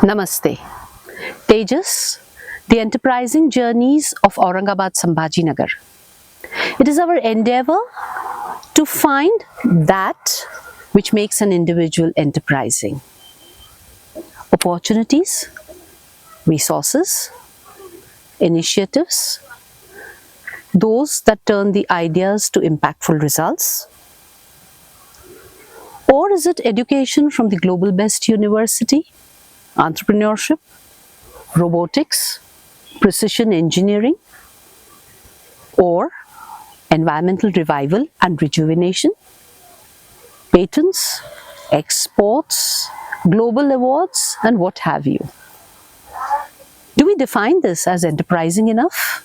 Namaste. TEJAS, the enterprising journeys of Aurangabad Sambhajinagar. It is our endeavor to find that which makes an individual enterprising. Opportunities, resources, initiatives, those that turn the ideas to impactful results. Or is it education from the global best university, entrepreneurship, robotics, precision engineering, or environmental revival and rejuvenation, patents, exports, global awards, and what have you. Do we define this as enterprising enough?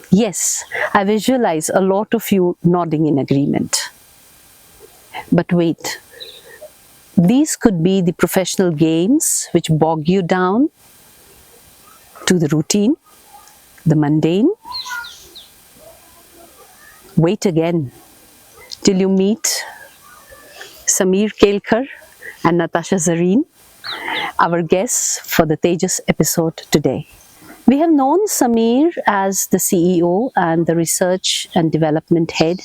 Yes, I visualize a lot of you nodding in agreement. But wait, these could be the professional games which bog you down to the routine, the mundane. Wait again till you meet Sameer Kelkar and Natasha Zarine, our guests for the TEJAS episode today. We have known Sameer as the CEO and the research and development head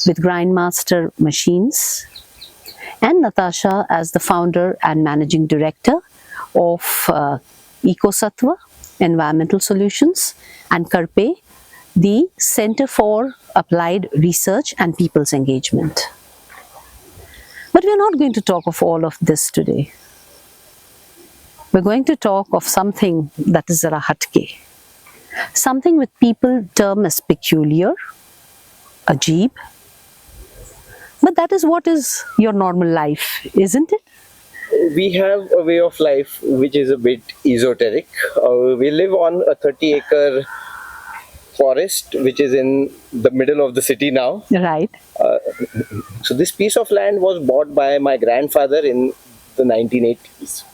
with Grindmaster Machines, and Natasha as the founder and managing director of E06 Environmental Solutions, and Karpe, the Center for Applied Research and People's Engagement. But we are not going to talk of all of this today. We're going to talk of something that is zara hatke, something which people term as peculiar, ajeeb. But that is what is your normal life, isn't it? We have a way of life which is a bit esoteric. We live on a 30-acre forest which is in the middle of the city now. Right. So this piece of land was bought by my grandfather in the 1980s.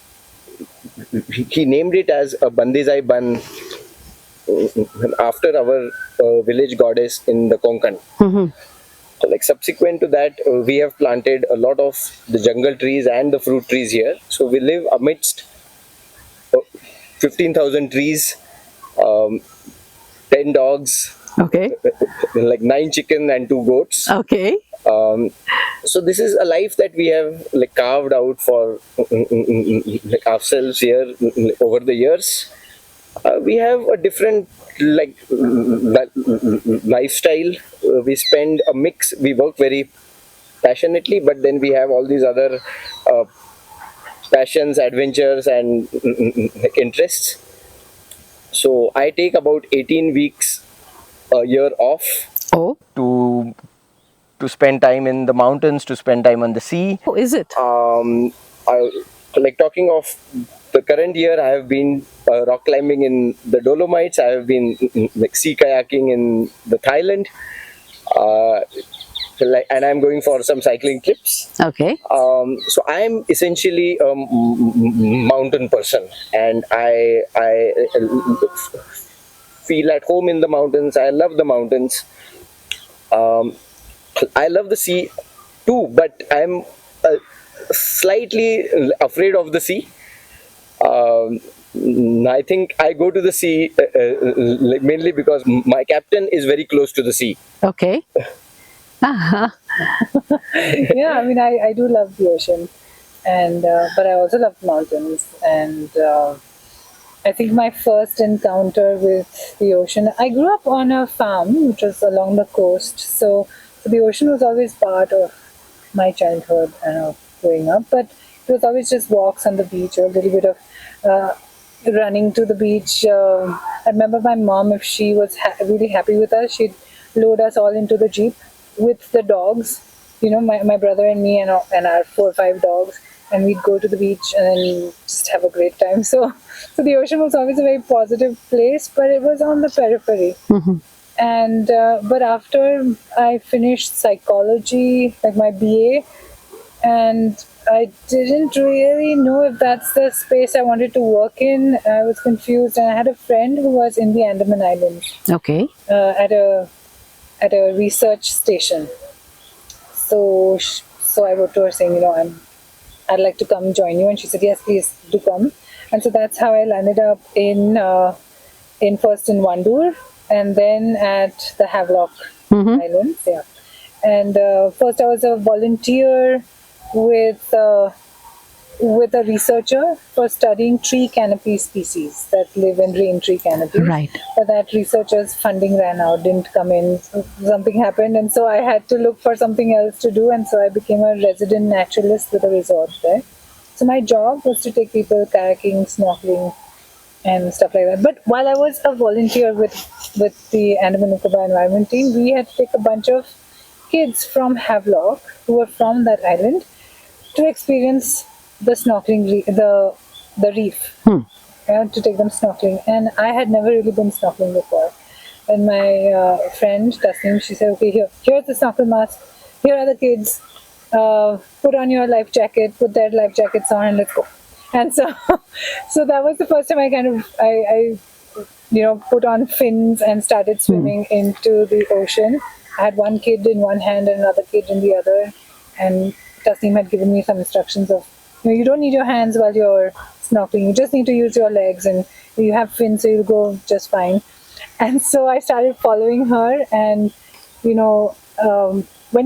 He named it as a Bandizai Ban after our village goddess in the Konkan. Mm-hmm. Like subsequent to that, we have planted a lot of the jungle trees and the fruit trees here. So we live amidst 15,000 trees, 10 dogs, Okay. like 9 chicken and 2 goats. Okay. So this is a life that we have like carved out for like ourselves here over the years. We have a different like lifestyle. We spend a mix. We work very passionately, but then we have all these other passions, adventures, and like interests. So I take about 18 weeks a year off. Oh. To spend time in the mountains, to spend time on the sea. Oh, is it? Like talking of the current year, I have been rock climbing in the Dolomites. I have been like sea kayaking in the Thailand. And I'm going for some cycling trips. Okay. So I'm essentially a mountain person, and I feel at home in the mountains. I love the mountains. I love the sea too, but I'm slightly afraid of the sea. I think I go to the sea like mainly because my captain is very close to the sea. Okay. Uh-huh. Yeah, I mean, I do love the ocean, and but I also love mountains. And I think my first encounter with the ocean, I grew up on a farm which was along the coast, so the ocean was always part of my childhood and growing up. But it was always just walks on the beach or a little bit of running to the beach. I remember my mom, if she was really happy with us, she'd load us all into the jeep with the dogs, you know, my brother and me and our 4 or 5 dogs, and we'd go to the beach and then just have a great time. So the ocean was always a very positive place, but it was on the periphery. Mm-hmm. And but after I finished psychology, like my BA, and I didn't really know if that's the space I wanted to work in. I was confused, and I had a friend who was in the Andaman Islands. Okay. At a research station. So I wrote to her saying, I'd like to come join you, and she said, yes, please do come. And so that's how I landed up in first in Wandur and then at the Havelock Islands. Yeah. And first I was a volunteer with a researcher for studying tree canopy species that live in rain tree canopies. Right. But that researcher's funding ran out, didn't come in, something happened, and so I had to look for something else to do, and so I became a resident naturalist with a resort there. So my job was to take people kayaking, snorkeling, and stuff like that. But while I was a volunteer with the Andaman Nicobar Environment Team, we had to take a bunch of kids from Havelock who were from that island to experience the snorkeling, the reef, to take them snorkeling. And I had never really been snorkeling before. And my friend Tasneem, she said, "Okay, here's the snorkel mask. Here are the kids. Put on your life jacket. Put their life jackets on, and let's go." And so, so that was the first time I put on fins and started swimming into the ocean. I had one kid in one hand and another kid in the other, and Tasneem had given me some instructions of, you don't need your hands while you're snorkeling. You just need to use your legs, and you have fins, so you'll go just fine. And so I started following her, and when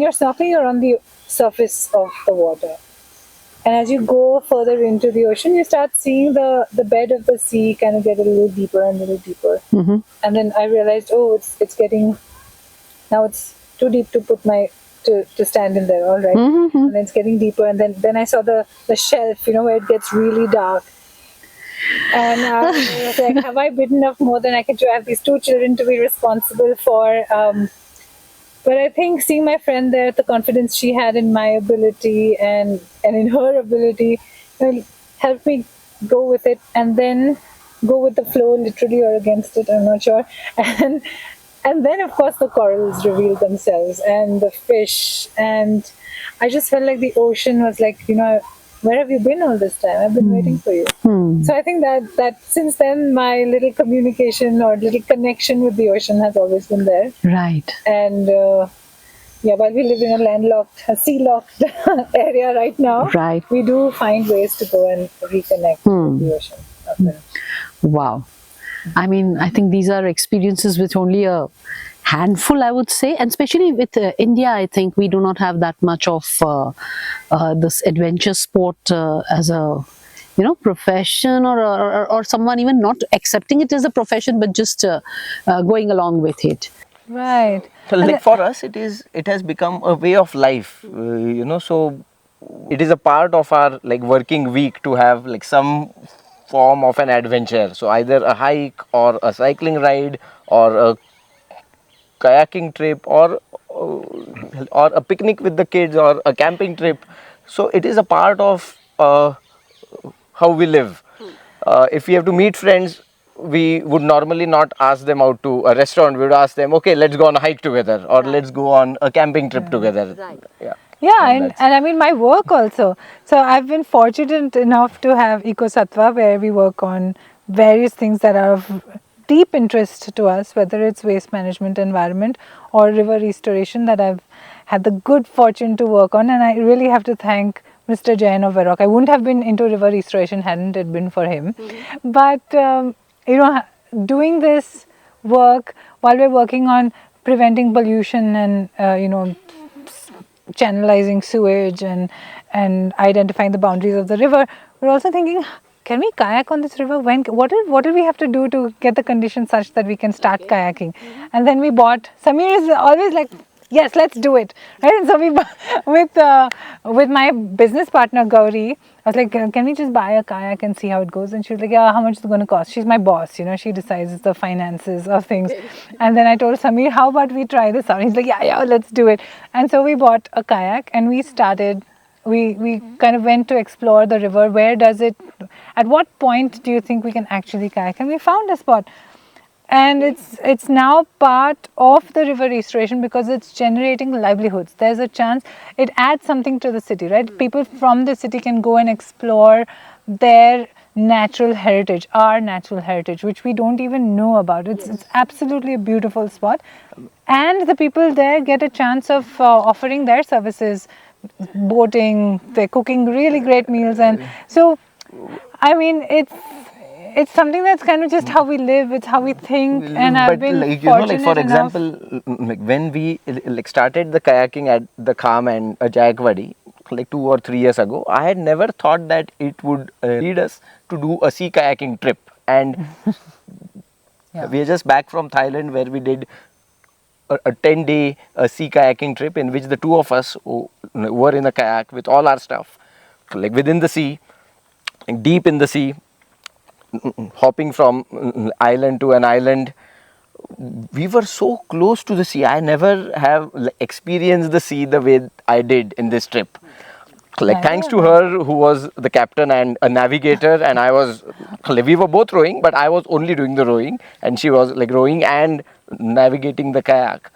you're snorkeling, you're on the surface of the water. And as you go further into the ocean, you start seeing the bed of the sea kind of get a little deeper and a little deeper. And then I realized, it's getting, now it's too deep to put to stand in there, all right. And then it's getting deeper, and then I saw the shelf, where it gets really dark. And I was like, have I bitten off more than I can chew? I have these two children to be responsible for. But I think seeing my friend there, the confidence she had in my ability and in her ability, helped me go with it, and then go with the flow, literally or against it, I'm not sure. And then, of course, the corals revealed themselves and the fish. And I just felt like the ocean was like, where have you been all this time? I've been waiting for you. So I think that since then, my little communication or little connection with the ocean has always been there. Right. And while we live in a sea-locked area right now, we do find ways to go and reconnect with the ocean. often. Wow. I mean, I think these are experiences with only a handful, I would say, and especially with India, I think we do not have that much of this adventure sport as a profession, or someone even not accepting it as a profession, but just going along with it. Right. So, like for us, it has become a way of life, So it is a part of our working week to have some form of an adventure. So either a hike or a cycling ride or a kayaking trip or a picnic with the kids or a camping trip. So it is a part of how we live. If we have to meet friends, we would normally not ask them out to a restaurant. We would ask them, okay, let's go on a hike together, or let's go on a camping trip together. Right. Yeah, and I mean my work also. So I've been fortunate enough to have EcoSattva, where we work on various things that are of deep interest to us, whether it's waste management, environment, or river restoration, that I've had the good fortune to work on. And I really have to thank Mr. Jain of Varrock. I wouldn't have been into river restoration hadn't it been for him. But doing this work while we're working on preventing pollution and channelizing sewage and identifying the boundaries of the river, we're also thinking, can we kayak on this river? What do we have to do to get the conditions such that we can start kayaking? And then we bought, Samir is always like, yes, let's do it, right? And so we with my business partner Gauri, I was like, can we just buy a kayak and see how it goes? And she was like, yeah, how much is it going to cost? She's my boss, she decides the finances of things. And then I told Samir, how about we try this out? He's like, yeah, let's do it. And so we bought a kayak and we started. We kind of went to explore the river. At what point do you think we can actually kayak? And we found a spot. And it's now part of the river restoration because it's generating livelihoods. There's a chance it adds something to the city, right? People from the city can go and explore their natural heritage, our natural heritage, which we don't even know about. It's absolutely a beautiful spot. And the people there get a chance of offering their services, boating, they're cooking really great meals. And so I mean, it's something that's kind of just how we live. It's how we think, and I've But been like fortunate for enough. example, like when we like started the kayaking at the Kham and Jayakwadi like 2 or 3 years ago, I had never thought that it would lead us to do a sea kayaking trip. And Yeah. we are just back from Thailand where we did a 10-day sea kayaking trip in which the two of us were in a kayak with all our stuff, like within the sea, like deep in the sea, hopping from island to an island. We were so close to the sea. I never have experienced the sea the way I did in this trip. Like Neither thanks have to I. her who was the captain and a navigator, and I was, we were both rowing, but I was only doing the rowing and she was like rowing and navigating the kayak.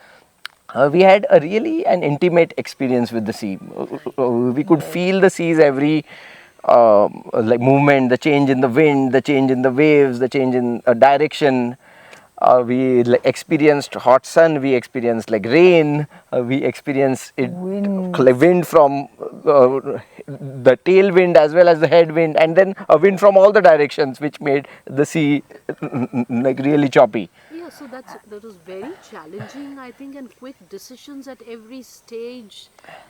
We had a really an intimate experience with the sea. We could feel the sea's every like movement, the change in the wind, the change in the waves, the change in direction. We experienced hot sun, we experienced like rain, we experienced it Wind. like wind from the tailwind as well as the headwind, and then a wind from all the directions, which made the sea like really choppy. Yeah, so that was very challenging, I think, and quick decisions at every stage,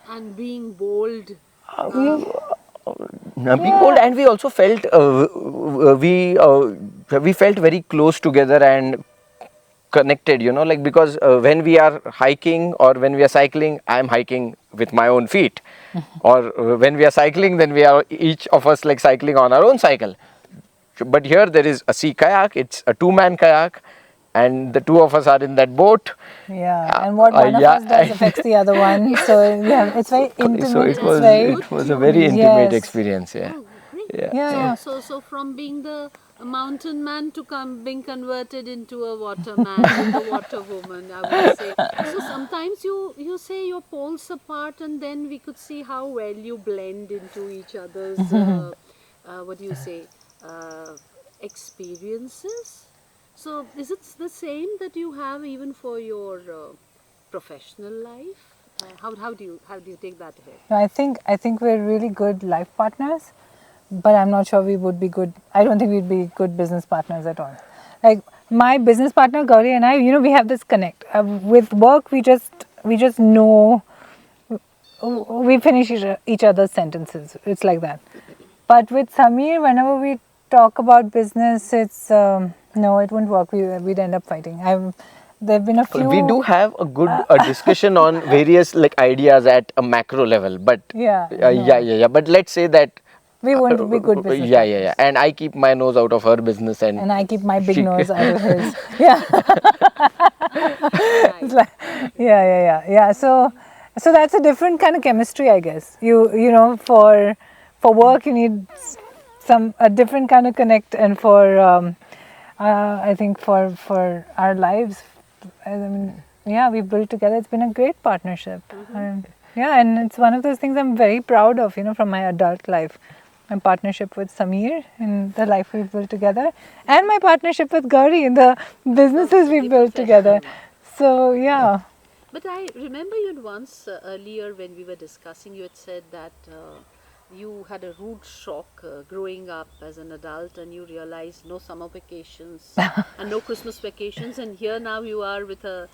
and being bold. Being bold, and we also felt we felt very close together and connected, like because when we are hiking or when we are cycling, I am hiking with my own feet, or when we are cycling, then we are each of us like cycling on our own cycle. But here there is a sea kayak, it's a two-man kayak, and the two of us are in that boat. Yeah, and what one of Yeah, us does affects the other one. So yeah, it's very intimate. so it's very it was a very intimate yes. experience. Yeah. Oh, great. Yeah. Yeah. So from being the mountain man to being converted into a water man, and a water woman, I would say. So sometimes you say you're poles apart, and then we could see how well you blend into each other's, what do you say, experiences. So is it the same that you have even for your professional life? How do you take that ahead? No, I think we're really good life partners, but I'm not sure we would be good. I don't think we'd be good business partners at all. Like my business partner Gauri and I, we have this connect. With work, we just know. We finish each other's sentences. It's like that. But with Samir, whenever we talk about business, it's no, it wouldn't work. We'd end up fighting. There've been a few. We do have a good discussion on various like ideas at a macro level, but Yeah, yeah. But let's say that we wouldn't be good business yeah. And I keep my nose out of her business, and I keep my big she- nose out of his. Yeah. It's like, yeah. So that's a different kind of chemistry, I guess. For work you need a different kind of connect, and for I think for our lives, I mean, yeah, we built together. It's been a great partnership. Yeah, and it's one of those things I'm very proud of, from my adult life. My partnership with Samir in the life we've built together, and my partnership with Gauri in the businesses we've built together. So, yeah. But I remember you had once earlier when we were discussing, you had said that you had a rude shock growing up as an adult, and you realized no summer vacations and no Christmas vacations, and here now you are with a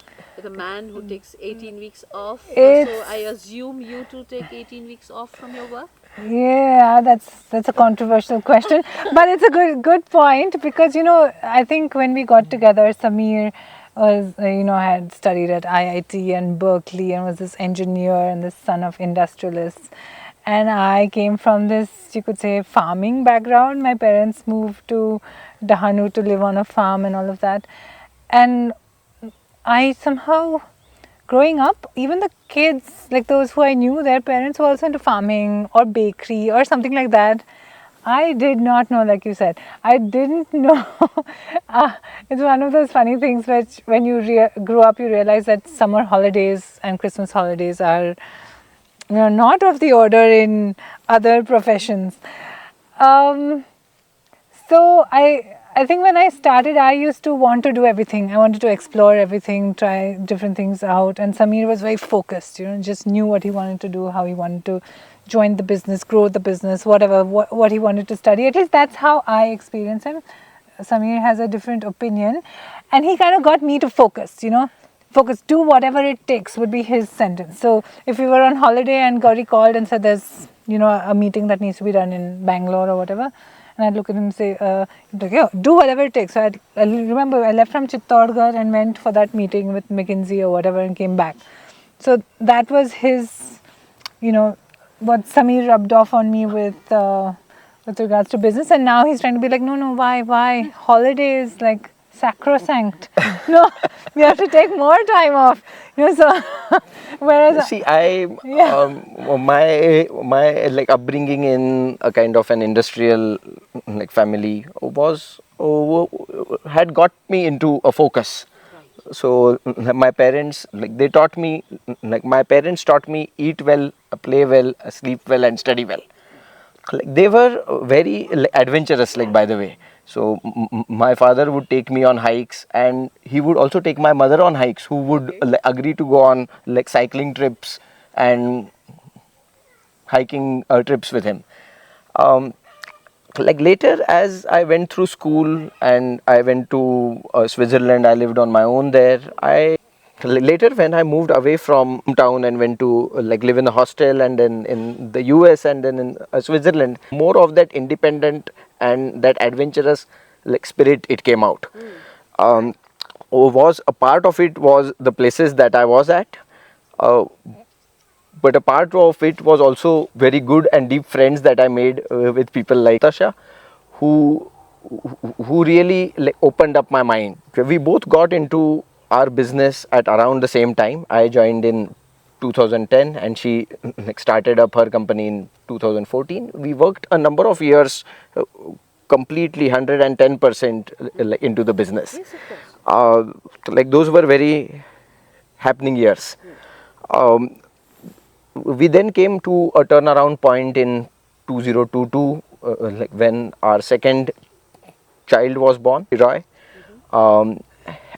man who takes 18 weeks off. So I assume you too take 18 weeks off from your work? Yeah, that's a controversial question, but it's a good point, because I think when we got together, Samir was had studied at IIT and Berkeley and was this engineer and the son of industrialists, and I came from this, you could say, farming background. My parents moved to Dahanu to live on a farm and all of that, and I somehow, growing up, even the kids, like those who I knew, their parents were also into farming or bakery or something like that. I did not know, like you said. I didn't know. It's one of those funny things which, when you grow up, you realize that summer holidays and Christmas holidays are, not of the order in other professions. So I I think when I started, I used to want to do everything. I wanted to explore everything, try different things out. And Samir was very focused, just knew what he wanted to do, how he wanted to join the business, grow the business, whatever, what he wanted to study. At least that's how I experience him. Samir has a different opinion. And he kind of got me to focus, focus, do whatever it takes would be his sentence. So if we were on holiday and Gauri called and said there's, a meeting that needs to be done in Bangalore or whatever, and I'd look at him and say, like, yeah, do whatever it takes. So I remember I left from Chittorgarh and went for that meeting with McKinsey or whatever and came back. So that was his, what Samir rubbed off on me with regards to business. And now he's trying to be like, no, why? Holiday is like sacrosanct. No, we have to take more time off. So whereas my like upbringing in a kind of an industrial like family had got me into a focus. So my parents taught me eat well, play well, sleep well and study well. They were very adventurous, by the way. So my father would take me on hikes, and he would also take my mother on hikes, who would agree to go on cycling trips and hiking trips with him. Later, as I went through school and I went to Switzerland, I lived on my own there. Later, when I moved away from town and went to live in a hostel, and then in the US and then in Switzerland, more of that independent and that adventurous spirit, it came out. Was a part of it was the places that I was at, but a part of it was also very good and deep friends that I made with people like Natasha, who really opened up my mind. We both got into our business at around the same time. I joined in 2010 and she started up her company in 2014. We worked a number of years completely 110% into the business. Those were very happening years. We then came to a turnaround point in 2022 when our second child was born, Roy.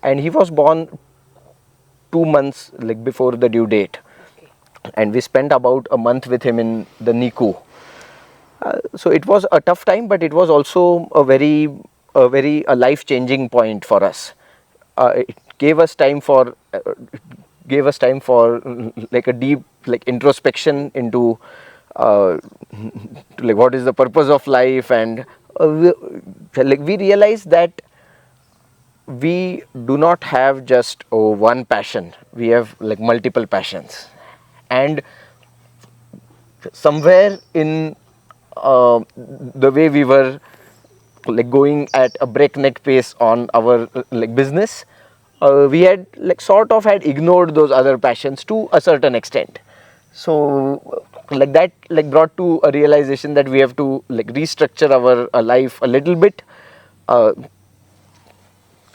And he was born 2 months before the due date. And we spent about a month with him in the NICU. So it was a tough time, but it was also a very life-changing point for us. It gave us time for a deep introspection into what is the purpose of life, and we realized that we do not have just one passion. We have multiple passions, and somewhere in the way we were going at a breakneck pace on our business, we had sort of had ignored those other passions to a certain extent. So that brought to a realization that we have to restructure our life a little bit,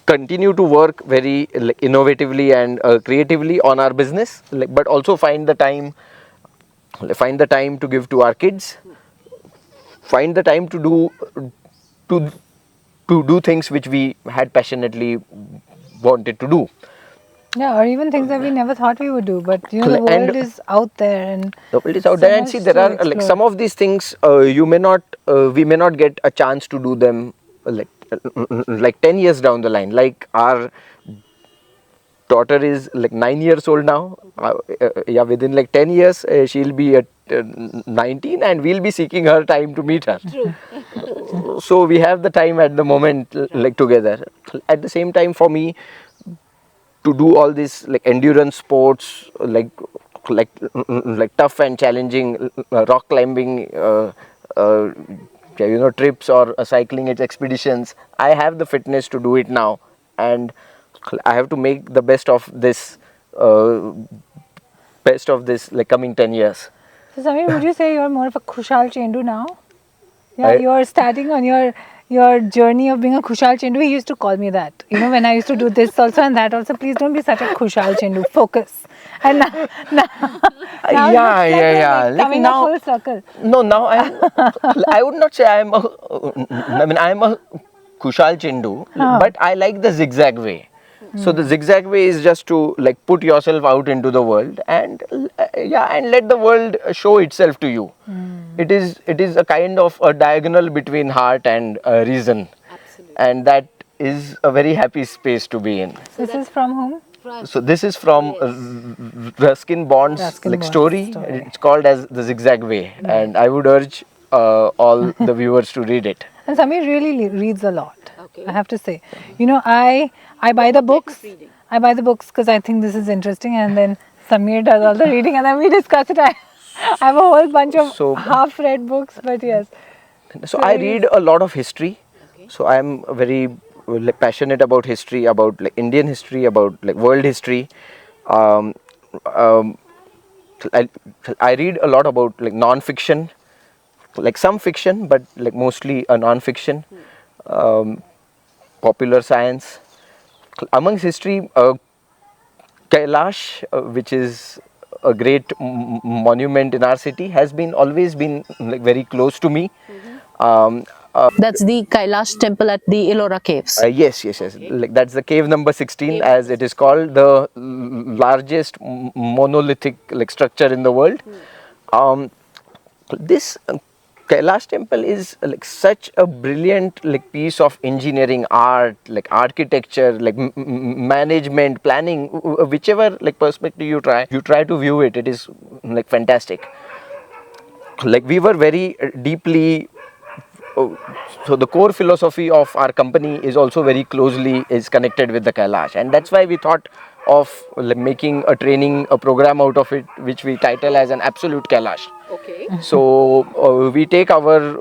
continue to work very innovatively and creatively on our business, but also find the time to give to our kids, find the time to do things which we had passionately wanted to do. Yeah, or even things that we never thought we would do, but the world is out there, and the world is out there, and see, there are some of these things we may not get a chance to do them 10 years down the line. Our daughter is 9 years old now. Within 10 years she'll be at 19, and we'll be seeking her time to meet her. True. So we have the time at the moment together. At the same time, for me to do all this endurance sports, tough and challenging rock climbing trips or cycling expeditions, I have the fitness to do it now, and I have to make the best of this coming 10 years. So Samir, would you say you're more of a Khushal Chendu now? Yeah, you're starting on your journey of being a Khushal Chendu. He used to call me that. When I used to do this also and that also, please don't be such a Khushal Chendu. Focus. And now coming now, a full circle. No, now I would not say I'm a Kushal Chindu, but I like the zigzag way. So the zigzag way is just to like put yourself out into the world and and let the world show itself to you. It is a kind of a diagonal between heart and reason. Absolutely. And that is a very happy space to be in. This is from whom? So this is from Ruskin Bond's Ruskin like Bond's story. story. It's called as the Zigzag Way, and I would urge all the viewers to read it. And Samir really reads a lot. I have to say. You know, I buy the books. I buy the books because I think this is interesting, and then Samir does all the reading, and then we discuss it. I have a whole bunch of half-read books, but yes. So I read a lot of history. So I am very like passionate about history, about like Indian history, about like world history. I read a lot about like non-fiction, like some fiction, but like mostly a non-fiction, popular science. Amongst history, Kailash, which is a great monument in our city, has always been like very close to me. That's the Kailash temple at the Ellora caves. Yes. Like that's the cave number 16, as it is called, the largest monolithic like structure in the world. This Kailash temple is like such a brilliant like piece of engineering, art, like architecture, like management, planning, whichever like perspective you try to view it. It is like fantastic. Like we were very deeply. So the core philosophy of our company is also very closely connected with the Kailash, and that's why we thought of like making a program out of it, which we title as an absolute Kailash. Okay. So we take our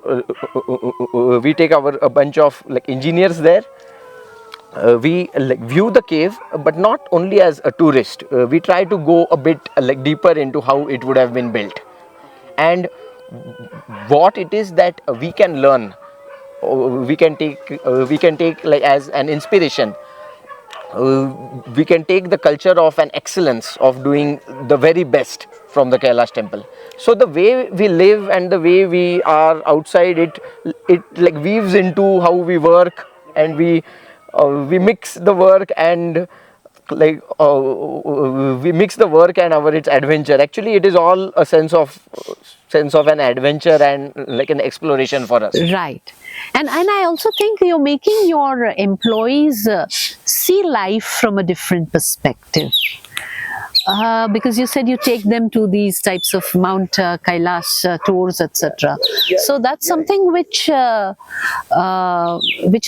a bunch of like engineers there. We like view the cave, but not only as a tourist. We try to go a bit like deeper into how it would have been built, and what it is that we can learn, we can take like as an inspiration. We can take the culture of an excellence of doing the very best from the Kailash temple. So the way we live and the way we are outside it like weaves into how we work, and we mix the work and like we mix the work and its adventure. Actually, it is all a sense of an adventure and like an exploration for us. Right. And I also think you're making your employees see life from a different perspective. Because you said you take them to these types of Mount Kailash tours, etc. So that's something which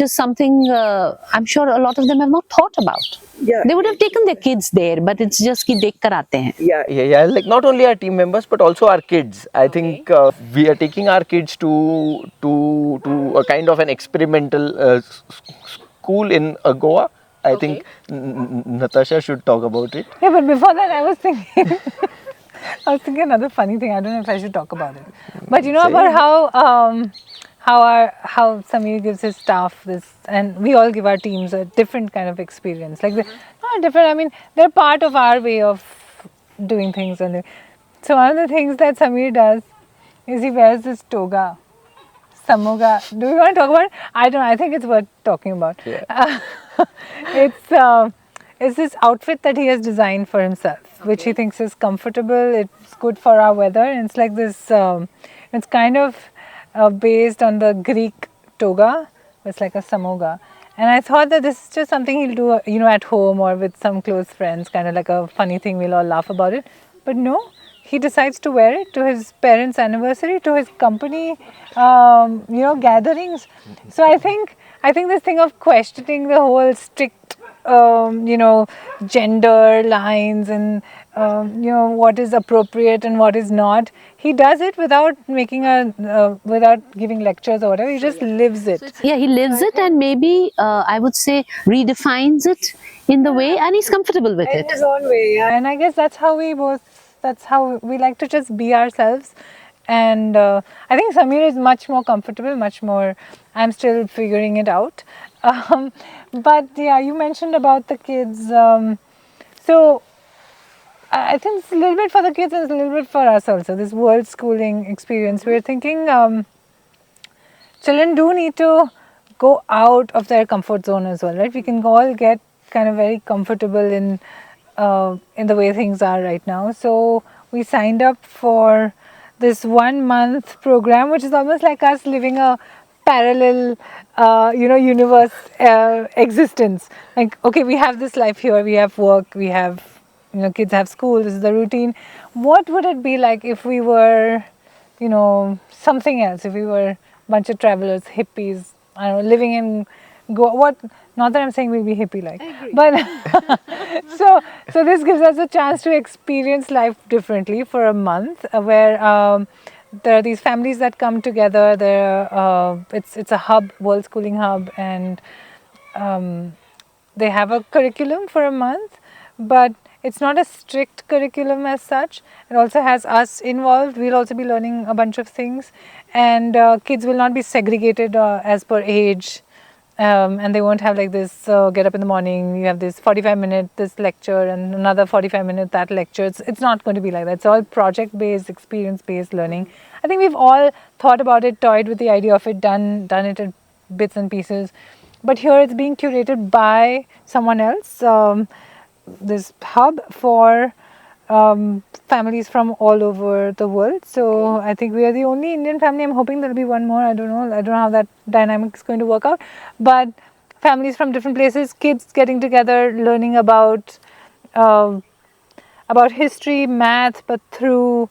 is something I'm sure a lot of them have not thought about. They would have taken their kids there, but it's just ki dekh kar aate hain. Yeah. Like not only our team members, but also our kids. I think we are taking our kids to a kind of an experimental school in Goa. I think Natasha should talk about it. Yeah, but before that, I was thinking another funny thing. I don't know if I should talk about it. But you know about how Samir gives his staff this, and we all give our teams a different kind of experience. Like not different. I mean, they're part of our way of doing things. And so one of the things that Samir does is he wears this toga. Samoga. Do you want to talk about it? I don't know. I think it's worth talking about. Yeah. It's this outfit that he has designed for himself, which he thinks is comfortable. It's good for our weather. And it's like this. It's kind of based on the Greek toga. It's like a samoga. And I thought that this is just something he'll do, at home or with some close friends, kind of like a funny thing. We'll all laugh about it. But no. He decides to wear it to his parents' anniversary, to his company, gatherings. So I think this thing of questioning the whole strict, gender lines and what is appropriate and what is not. He does it without without giving lectures or whatever. He just lives it. Yeah, he lives it, and maybe I would say redefines it in the way, and he's comfortable with it. In his own way, yeah. And I guess that's how we like to just be ourselves. And I think Samir is much more comfortable, much more. I'm still figuring it out. But yeah, you mentioned about the kids. So I think it's a little bit for the kids and it's a little bit for us also. This world schooling experience. We're thinking children do need to go out of their comfort zone as well, right? We can all get kind of very comfortable in the way things are right now. So we signed up for this 1 month program, which is almost like us living a parallel, universe existence. Like, okay, we have this life here, we have work, we have, kids have school, this is the routine. What would it be like if we were, something else? If we were a bunch of travelers, hippies, I don't know, living in what? Not that I'm saying we'll be hippie like, but so this gives us a chance to experience life differently for a month, where there are these families that come together. It's a hub, world schooling hub, and they have a curriculum for a month, but it's not a strict curriculum as such. It also has us involved. We'll also be learning a bunch of things, and kids will not be segregated as per age. And they won't have like this, get up in the morning, you have this 45-minute this lecture and another 45-minute that lecture. It's not going to be like that. It's all project-based, experience-based learning. I think we've all thought about it, toyed with the idea of it, done it in bits and pieces. But here it's being curated by someone else, this hub for families from all over the world. So I think we are the only Indian family. I'm hoping there'll be one more. I don't know how that dynamic is going to work out. But families from different places, kids getting together, learning about history, math, but through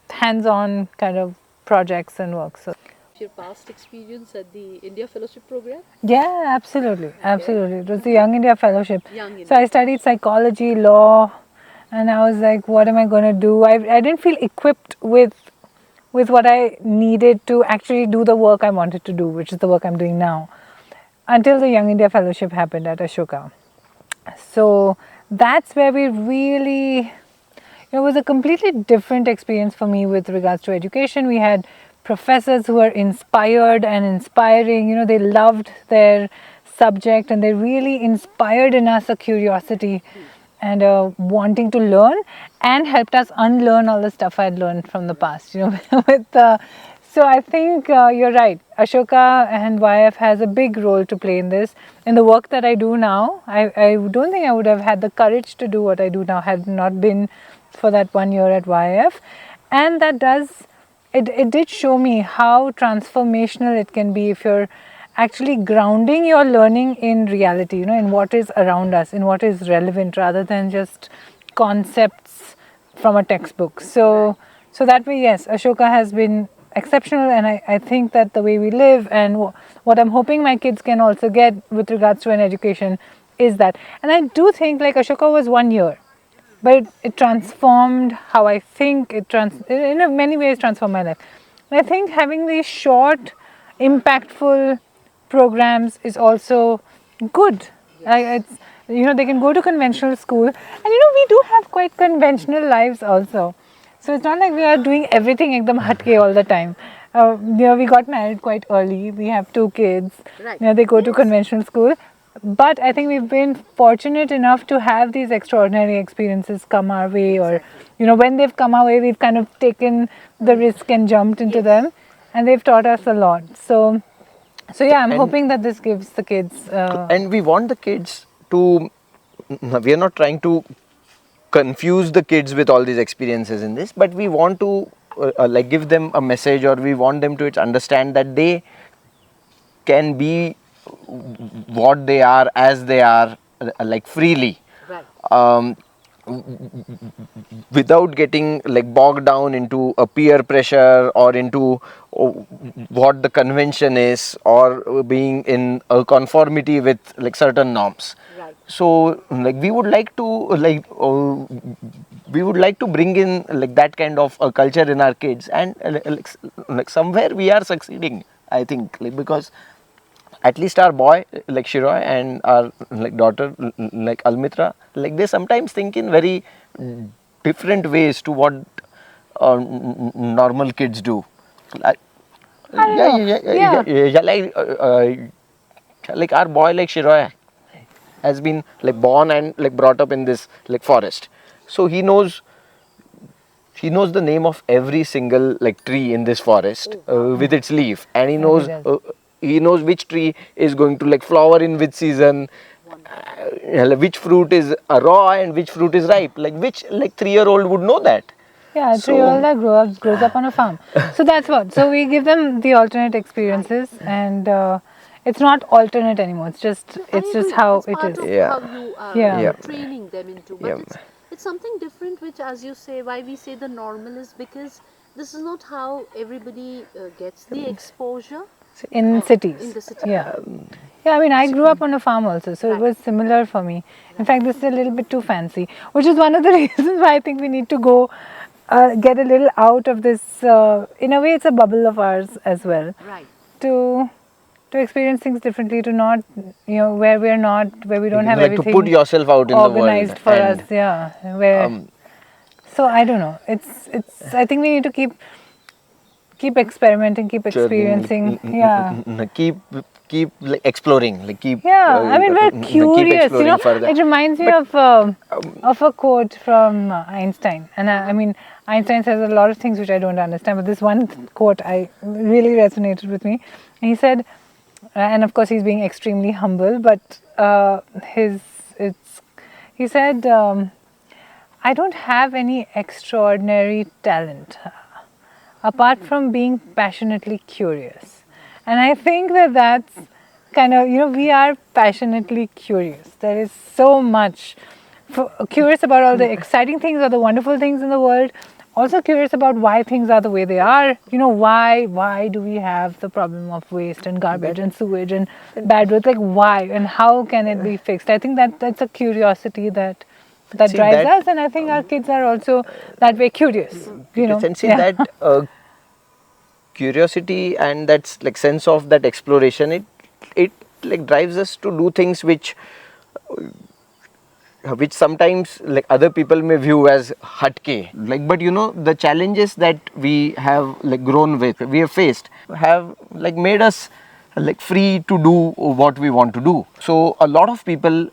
hands-on kind of projects and work. So Your past experience at the India Fellowship program? yeah, absolutely. It was the Young India Fellowship. Young India. So I studied psychology, law, and I was like, what am I going to do? I didn't feel equipped with what I needed to actually do the work I wanted to do, which is the work I'm doing now, until the Young India Fellowship happened at Ashoka. So that's where we really, it was a completely different experience for me with regards to education. We had professors who were inspired and inspiring. They loved their subject and they really inspired in us a curiosity and wanting to learn, and helped us unlearn all the stuff I'd learned from the past. So I think you're right. Ashoka and YF has a big role to play in this. In the work that I do now, I don't think I would have had the courage to do what I do now had it not been for that 1 year at YF. And that it did show me how transformational it can be if you're actually grounding your learning in reality, in what is around us, in what is relevant, rather than just concepts from a textbook. So that way, yes, Ashoka has been exceptional, and I think that the way we live and what I'm hoping my kids can also get with regards to an education is that. And I do think like Ashoka was 1 year, but it transformed how I think. In many ways transformed my life. And I think having these short, impactful programs is also good. They can go to conventional school, and we do have quite conventional lives also. So it's not like we are doing everything ekdam hatke all the time. We got married quite early. We have 2 kids. Right. They go to conventional school. But I think we've been fortunate enough to have these extraordinary experiences come our way, or when they've come our way, we've kind of taken the risk and jumped into them, and they've taught us a lot. So yeah, I'm hoping that this gives the kids. And we want the kids to. We are not trying to confuse the kids with all these experiences in this, but we want to give them a message, or we want them to understand that they can be what they are as they are, freely. Right. Without getting bogged down into a peer pressure or into what the convention is, or being in a conformity with certain norms. Right. So we would like to bring in that kind of a culture in our kids, and somewhere we are succeeding, I think, because at least our boy Shiroy and our daughter Almitra, they sometimes think in very different ways to what normal kids do. Our boy Shiroy has been born and brought up in this forest, so he knows the name of every single tree in this forest with its leaf, and he knows he knows which tree is going to like flower in which season, which fruit is raw and which fruit is ripe. Like which like 3-year-old would know that? Yeah, a So- 3-year-old that grows up on a farm. So that's what. So we give them the alternate experiences, and it's not alternate anymore. It's just how it's it part is. of Yeah. how you are Yeah. Yeah. training them into. But Yeah. it's something different, which, as you say, why we say the normal is because this is not how everybody gets the exposure In cities. in the city. Yeah. Yeah, I mean, I grew up on a farm also, so it Right. was similar for me. In fact, this is a little bit too fancy, which is one of the reasons why I think we need to go get a little out of this. In a way, it's a bubble of ours as well. Right. To experience things differently, to not, where we don't have like everything to put yourself out in the world organized for and us. Yeah, where. So I don't know. It's. I think we need to keep experimenting, keep experiencing. Yeah. keep like exploring, like keep Yeah, I mean, we're keep curious, exploring further. It reminds me of a quote from Einstein. And I mean, Einstein says a lot of things which I don't understand, but this one quote I really resonated with me. And he said, and of course he's being extremely humble, but he said, I don't have any extraordinary talent apart from being passionately curious. And I think that's kind of, we are passionately curious. There is so much curious about all the exciting things or the wonderful things in the world. Also curious about why things are the way they are. Why do we have the problem of waste and garbage and sewage and bad roads? Like why and how can it be fixed? I think that's a curiosity that See, drives that- us, and I think our kids are also that way curious. and see that curiosity and that like sense of that exploration, it like drives us to do things which sometimes like other people may view as hatke, like, but the challenges that we have like grown with, we have faced, have like made us like free to do what we want to do. So a lot of people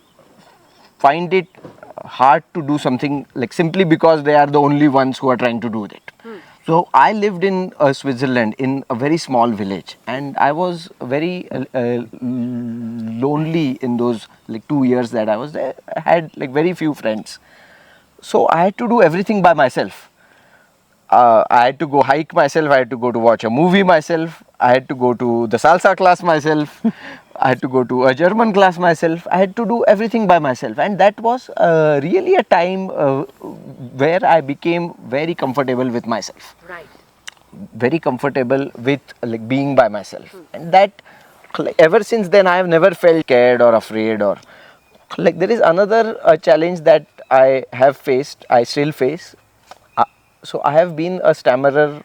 find it hard to do something like simply because they are the only ones who are trying to do it. So I lived in Switzerland in a very small village, and I was very lonely in those like 2 years that I was there. I had like very few friends, so I had to do everything by myself. I had to go hike myself, I had to go to watch a movie myself, I had to go to the salsa class myself, I had to go to a German class myself, I had to do everything by myself. And that was really a time where I became very comfortable with myself. Right. Very comfortable with like being by myself. And that like, ever since then I have never felt scared or afraid, or like there is another challenge that I have faced, I still face. So I have been a stammerer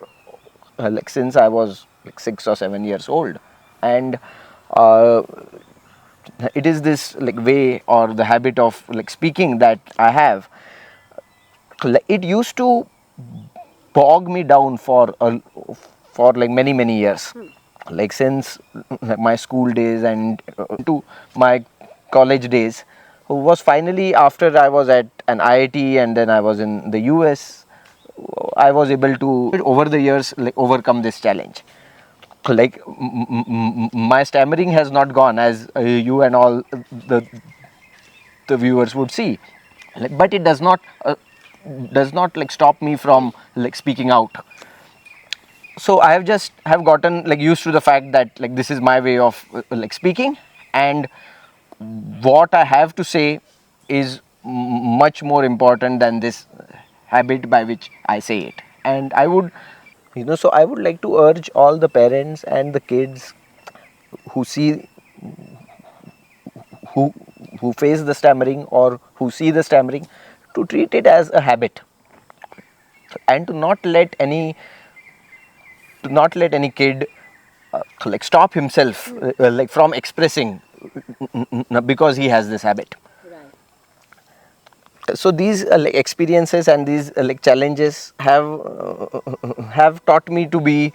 like since I was like 6 or 7 years old, and it is this like way or the habit of like speaking that I have. It used to bog me down for like many years, like since like, my school days and to my college days. Was finally after I was at an IIT and then I was in the US, I was able to over the years like overcome this challenge. Like my stammering has not gone, as you and all the viewers would see, like, but it does not like stop me from like speaking out. So I have gotten like used to the fact that like this is my way of like speaking, and what I have to say is much more important than this habit by which I say it. And I would, so I would like to urge all the parents and the kids who see, who face the stammering or who see the stammering, to treat it as a habit, and to not let any kid like stop himself like from expressing because he has this habit. So these like experiences and these like challenges have taught me to be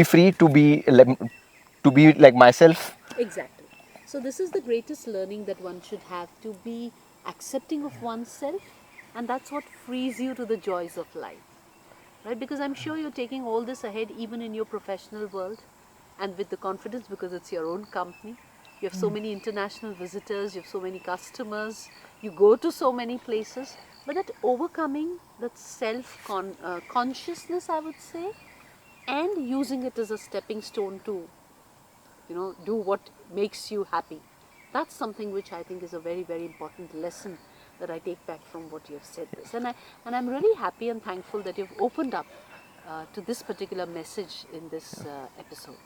free, to be like myself. Exactly. So this is the greatest learning that one should have, to be accepting of oneself, and that's what frees you to the joys of life. Right? Because I'm sure you're taking all this ahead even in your professional world. and with the confidence because it's your own company. You have so many international visitors, you have so many customers, you go to so many places, but that overcoming that consciousness, I would say, and using it as a stepping stone to, do what makes you happy. That's something which I think is a very, very important lesson that I take back from what you have said this. And I'm really happy and thankful that you've opened up to this particular message in this episode.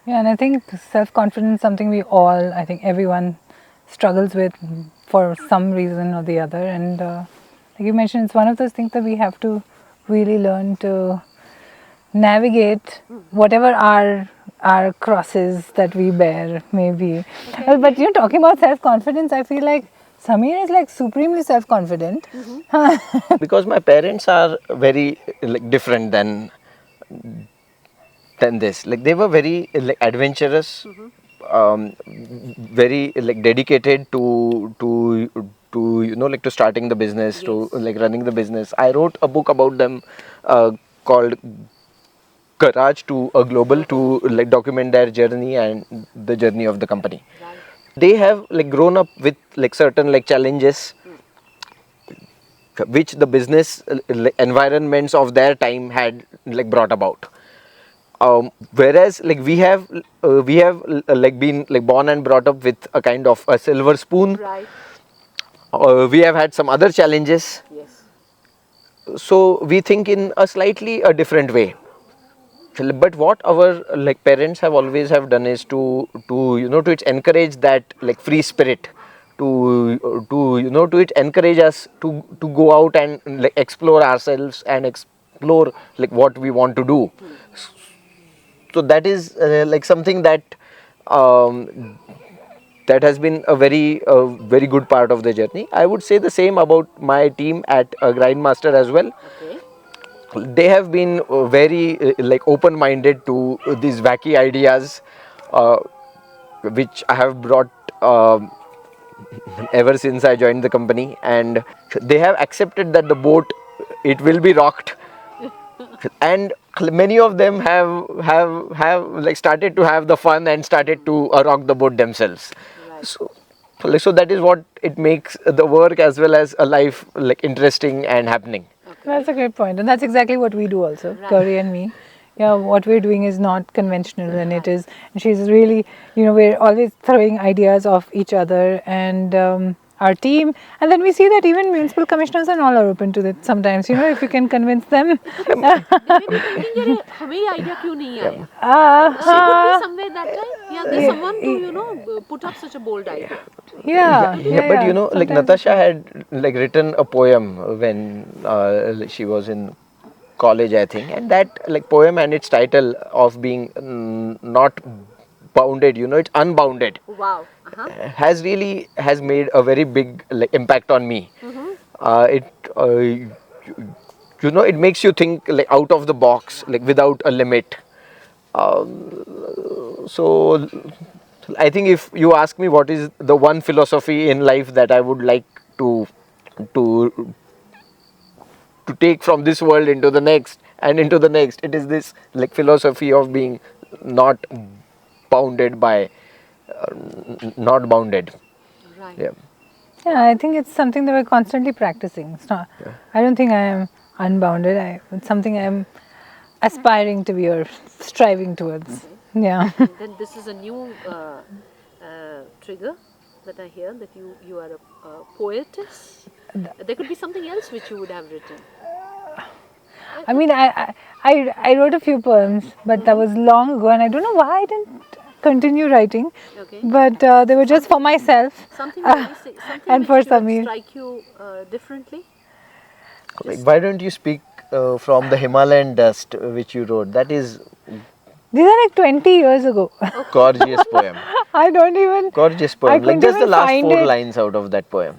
Yeah, and I think self-confidence is something I think everyone struggles with for some reason or the other. And like you mentioned, it's one of those things that we have to really learn to navigate whatever our crosses that we bear may be. But talking about self-confidence, I feel like Samir is like supremely self-confident. Because my parents are very like different than this. Like they were very like adventurous, very like dedicated to like to starting the business, to like running the business. I wrote a book about them called Garage to a Global, to like document their journey and the journey of the company. Right. They have like grown up with like certain like challenges which the business environments of their time had like brought about. Whereas like we have like been like born and brought up with a kind of a silver spoon. Right. We have had some other challenges, Yes. so we think in a slightly a different way. But what our like parents have always have done is to to encourage that like free spirit, to it encourage us to go out and like explore ourselves and explore like what we want to do. So that is like something that that has been a very good part of the journey. I would say the same about my team at Grindmaster as well. Okay. They have been very like open-minded to these wacky ideas uh, which I have brought ever since I joined the company, and they have accepted that the boat, it will be rocked, and many of them have like started to have the fun and started to rock the boat themselves. Right. So that is what it makes the work as well as a life like interesting and happening. That's a great point, and that's exactly what we do also, Right. Gauri and me. Yeah, what we're doing is not conventional, and it is. And she's really, we're always throwing ideas off each other and our team, and then we see that even municipal commissioners and all are open to it. Sometimes, if you can convince them. हमें idea क्यों नहीं आया? She could be somewhere that time. Yeah, there's someone to put up such a bold idea. Yeah, But like sometimes- Natasha had like written a poem when she was in college, I think, and that like poem and its title of being not bounded, it's unbounded, Wow. has made a very big like impact on me. It makes you think like out of the box, like without a limit. So I think if you ask me what is the one philosophy in life that I would like to to to take from this world into the next and into the next, it is this like philosophy of being not bounded by not bounded. Right. Yeah. Yeah, I think it's something that we're constantly practicing. It's not. I don't think I am unbounded. It's something I'm aspiring to be or striving towards. Yeah. And then this is a new trigger that I hear, that you are a poetess. There could be something else which you would have written. I mean, I wrote a few poems, but that was long ago, and I don't know why I didn't continue writing. Okay. But they were just for myself. Something And which for would Samir. strike you differently. Like, why don't you speak from the Himalayan dust which you wrote? That is These are like 20 years ago. gorgeous poem. I don't even. Gorgeous I poem. Like couldn't just the even last find 4 it. lines out of that poem.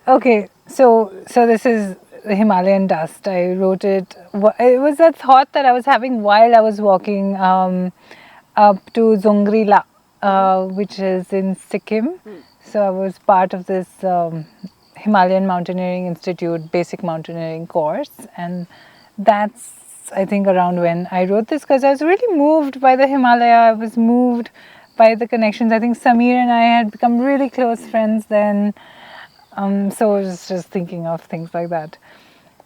Okay, so this is the Himalayan dust. I wrote it. It was a thought that I was having while I was walking up to Zongrila, which is in Sikkim. So I was part of this Himalayan Mountaineering Institute basic mountaineering course, and that's I think, around when I wrote this, because I was really moved by the Himalaya. I was moved by the connections. I think Samir and I had become really close friends then. So I was just thinking of things like that.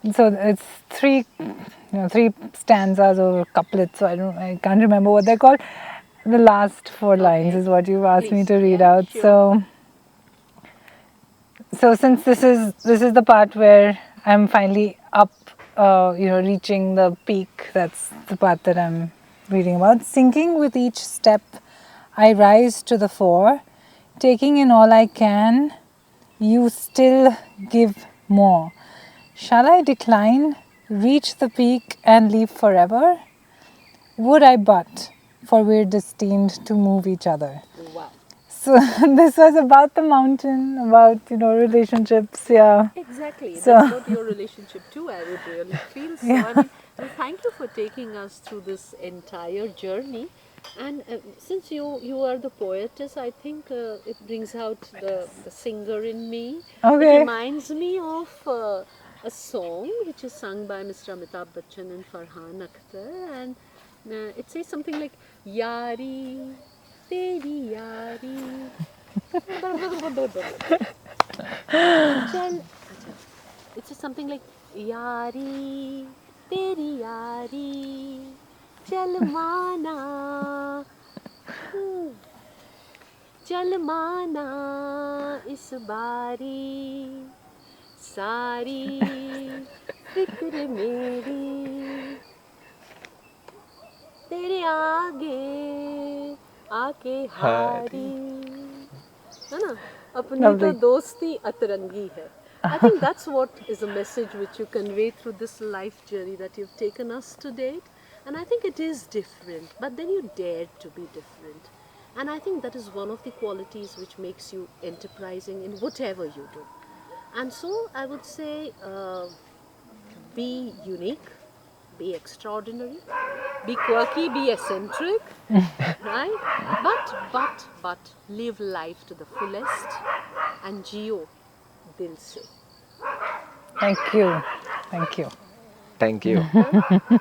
And so it's three stanzas or couplets. So I can't remember what they're called. The last four lines is what you've asked me to read out. So since this is the part where I'm finally up, reaching the peak. That's the part that I'm reading about. Sinking with each step, I rise to the fore, taking in all I can. You still give more. Shall I decline, reach the peak, and leave forever? Would I but, for we're destined to move each other. Wow. So this was about the mountain, about relationships. Yeah. Exactly. So- That's what your relationship too, I would really feel. So, I mean, well, thank you for taking us through this entire journey. And since you are the poetess, I think it brings out the singer in me. Okay. It reminds me of a song which is sung by Mr. Amitabh Bachchan and Farhan Akhtar, and it says something like Yari, Teri Yari. चल अच्छा it's something like यारी तेरी यारी चल माना चल माना इस बारी सारी फिक्र मेरी तेरे आगे आके हारी है ना अपनी तो Lovely. दोस्ती अतरंगी है I think that's what is a message which you convey through this life journey that you've taken us to date, and I think it is different, but then you dared to be different, and I think that is one of the qualities which makes you enterprising in whatever you do. And so I would say be unique, be extraordinary, be quirky, be eccentric, right? But live life to the fullest and Jiyo dil se. Thank you. Thank you. Thank you.